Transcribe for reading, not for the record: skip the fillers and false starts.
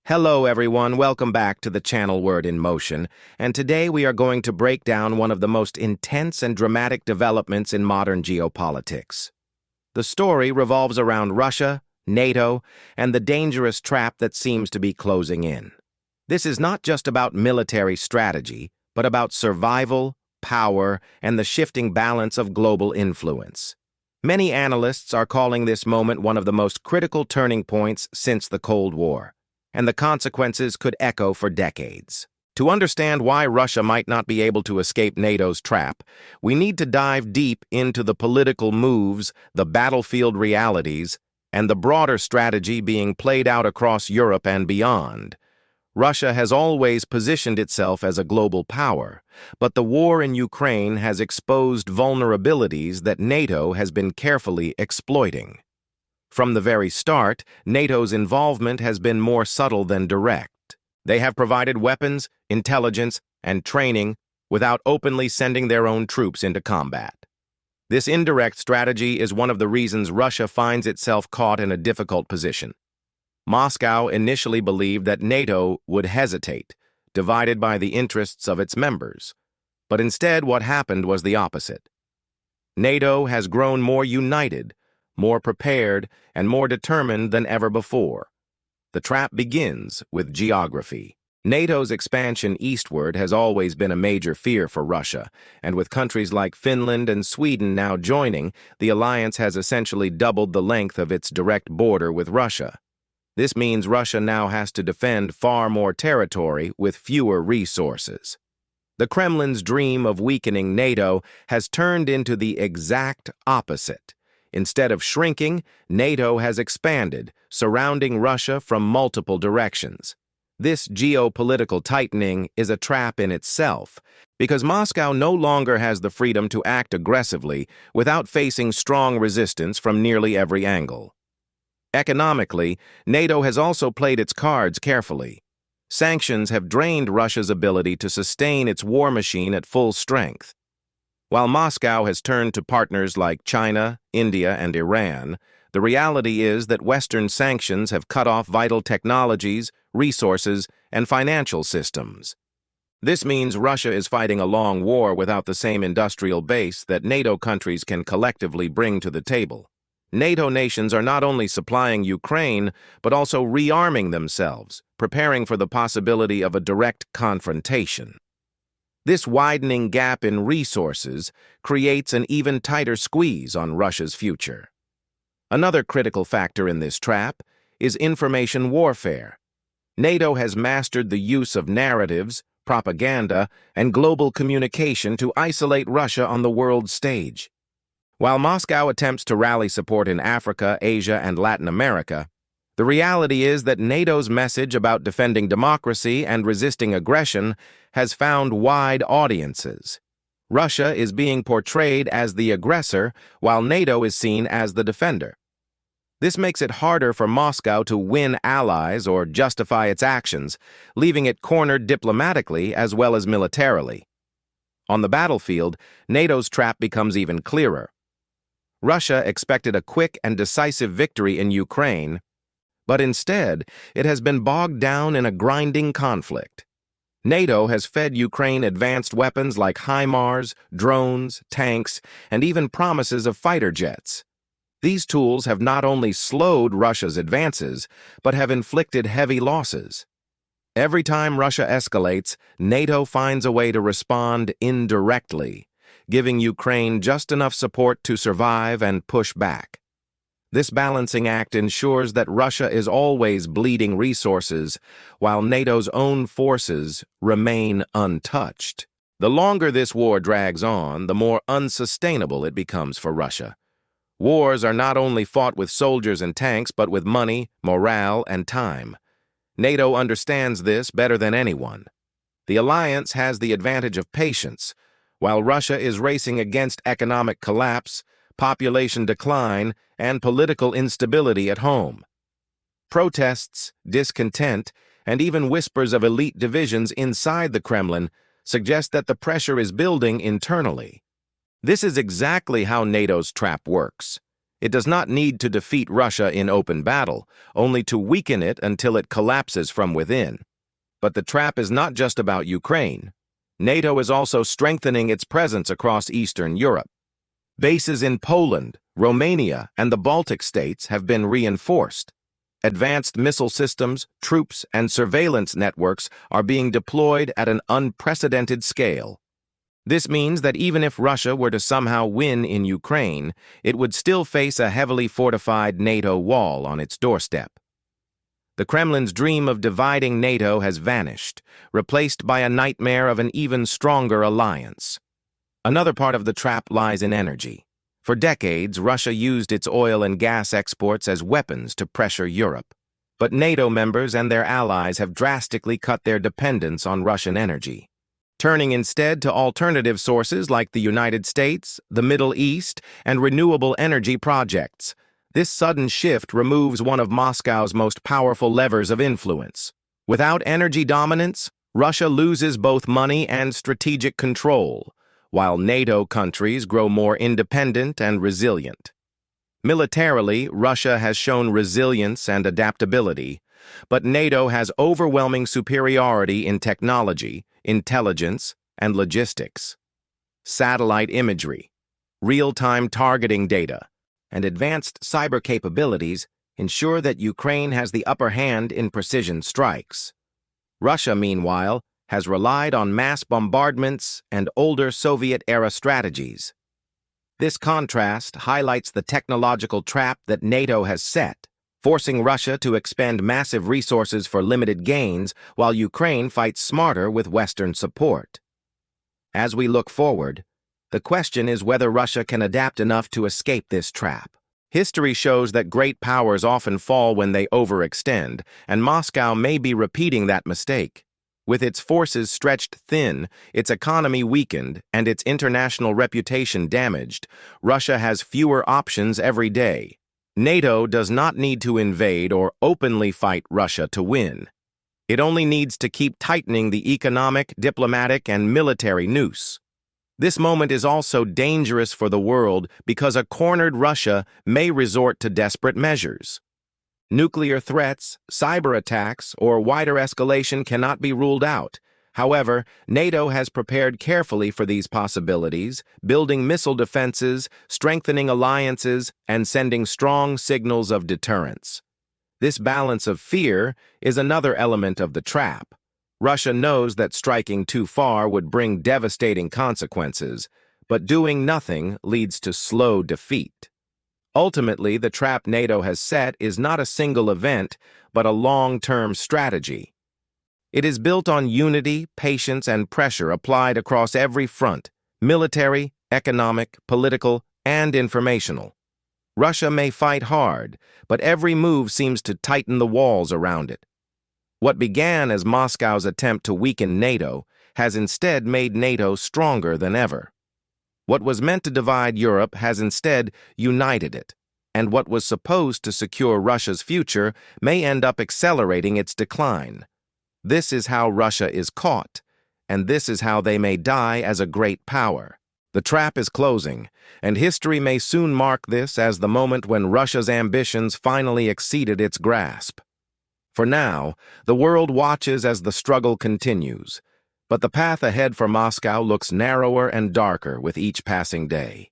Hello everyone, welcome back to the channel Word in Motion, and today we are going to break down one of the most intense and dramatic developments in modern geopolitics. The story revolves around Russia, NATO, and the dangerous trap that seems to be closing in. This is not just about military strategy, but about survival, power, and the shifting balance of global influence. Many analysts are calling this moment one of the most critical turning points since the Cold War, and the consequences could echo for decades. To understand why Russia might not be able to escape NATO's trap, we need to dive deep into the political moves, the battlefield realities, and the broader strategy being played out across Europe and beyond. Russia has always positioned itself as a global power, but the war in Ukraine has exposed vulnerabilities that NATO has been carefully exploiting. From the very start, NATO's involvement has been more subtle than direct. They have provided weapons, intelligence, and training without openly sending their own troops into combat. This indirect strategy is one of the reasons Russia finds itself caught in a difficult position. Moscow initially believed that NATO would hesitate, divided by the interests of its members. But instead, what happened was the opposite. NATO has grown more united, more prepared, and more determined than ever before. The trap begins with geography. NATO's expansion eastward has always been a major fear for Russia, and with countries like Finland and Sweden now joining, the alliance has essentially doubled the length of its direct border with Russia. This means Russia now has to defend far more territory with fewer resources. The Kremlin's dream of weakening NATO has turned into the exact opposite. Instead of shrinking, NATO has expanded, surrounding Russia from multiple directions. This geopolitical tightening is a trap in itself, because Moscow no longer has the freedom to act aggressively without facing strong resistance from nearly every angle. Economically, NATO has also played its cards carefully. Sanctions have drained Russia's ability to sustain its war machine at full strength. While Moscow has turned to partners like China, India, and Iran, the reality is that Western sanctions have cut off vital technologies, resources, and financial systems. This means Russia is fighting a long war without the same industrial base that NATO countries can collectively bring to the table. NATO nations are not only supplying Ukraine, but also rearming themselves, preparing for the possibility of a direct confrontation. This widening gap in resources creates an even tighter squeeze on Russia's future. Another critical factor in this trap is information warfare. NATO has mastered the use of narratives, propaganda, and global communication to isolate Russia on the world stage. While Moscow attempts to rally support in Africa, Asia, and Latin America, the reality is that NATO's message about defending democracy and resisting aggression has found wide audiences. Russia is being portrayed as the aggressor, while NATO is seen as the defender. This makes it harder for Moscow to win allies or justify its actions, leaving it cornered diplomatically as well as militarily. On the battlefield, NATO's trap becomes even clearer. Russia expected a quick and decisive victory in Ukraine, but instead, it has been bogged down in a grinding conflict. NATO has fed Ukraine advanced weapons like HIMARS, drones, tanks, and even promises of fighter jets. These tools have not only slowed Russia's advances, but have inflicted heavy losses. Every time Russia escalates, NATO finds a way to respond indirectly, giving Ukraine just enough support to survive and push back. This balancing act ensures that Russia is always bleeding resources, while NATO's own forces remain untouched. The longer this war drags on, the more unsustainable it becomes for Russia. Wars are not only fought with soldiers and tanks, but with money, morale, and time. NATO understands this better than anyone. The alliance has the advantage of patience, while Russia is racing against economic collapse, population decline, and political instability at home. Protests, discontent, and even whispers of elite divisions inside the Kremlin suggest that the pressure is building internally. This is exactly how NATO's trap works. It does not need to defeat Russia in open battle, only to weaken it until it collapses from within. But the trap is not just about Ukraine. NATO is also strengthening its presence across Eastern Europe. Bases in Poland, Romania, and the Baltic states have been reinforced. Advanced missile systems, troops, and surveillance networks are being deployed at an unprecedented scale. This means that even if Russia were to somehow win in Ukraine, it would still face a heavily fortified NATO wall on its doorstep. The Kremlin's dream of dividing NATO has vanished, replaced by a nightmare of an even stronger alliance. Another part of the trap lies in energy. For decades, Russia used its oil and gas exports as weapons to pressure Europe. But NATO members and their allies have drastically cut their dependence on Russian energy, turning instead to alternative sources like the United States, the Middle East, and renewable energy projects. This sudden shift removes one of Moscow's most powerful levers of influence. Without energy dominance, Russia loses both money and strategic control, while NATO countries grow more independent and resilient. Militarily, Russia has shown resilience and adaptability, but NATO has overwhelming superiority in technology, intelligence, and logistics. Satellite imagery, real-time targeting data, and advanced cyber capabilities ensure that Ukraine has the upper hand in precision strikes. Russia, meanwhile, has relied on mass bombardments and older Soviet-era strategies. This contrast highlights the technological trap that NATO has set, forcing Russia to expend massive resources for limited gains while Ukraine fights smarter with Western support. As we look forward, the question is whether Russia can adapt enough to escape this trap. History shows that great powers often fall when they overextend, and Moscow may be repeating that mistake. With its forces stretched thin, its economy weakened, and its international reputation damaged, Russia has fewer options every day. NATO does not need to invade or openly fight Russia to win. It only needs to keep tightening the economic, diplomatic, and military noose. This moment is also dangerous for the world because a cornered Russia may resort to desperate measures. Nuclear threats, cyber attacks, or wider escalation cannot be ruled out. However, NATO has prepared carefully for these possibilities, building missile defenses, strengthening alliances, and sending strong signals of deterrence. This balance of fear is another element of the trap. Russia knows that striking too far would bring devastating consequences, but doing nothing leads to slow defeat. Ultimately, the trap NATO has set is not a single event, but a long-term strategy. It is built on unity, patience, and pressure applied across every front: military, economic, political, and informational. Russia may fight hard, but every move seems to tighten the walls around it. What began as Moscow's attempt to weaken NATO has instead made NATO stronger than ever. What was meant to divide Europe has instead united it, and what was supposed to secure Russia's future may end up accelerating its decline. This is how Russia is caught, and this is how they may die as a great power. The trap is closing, and history may soon mark this as the moment when Russia's ambitions finally exceeded its grasp. For now, the world watches as the struggle continues, but the path ahead for Moscow looks narrower and darker with each passing day.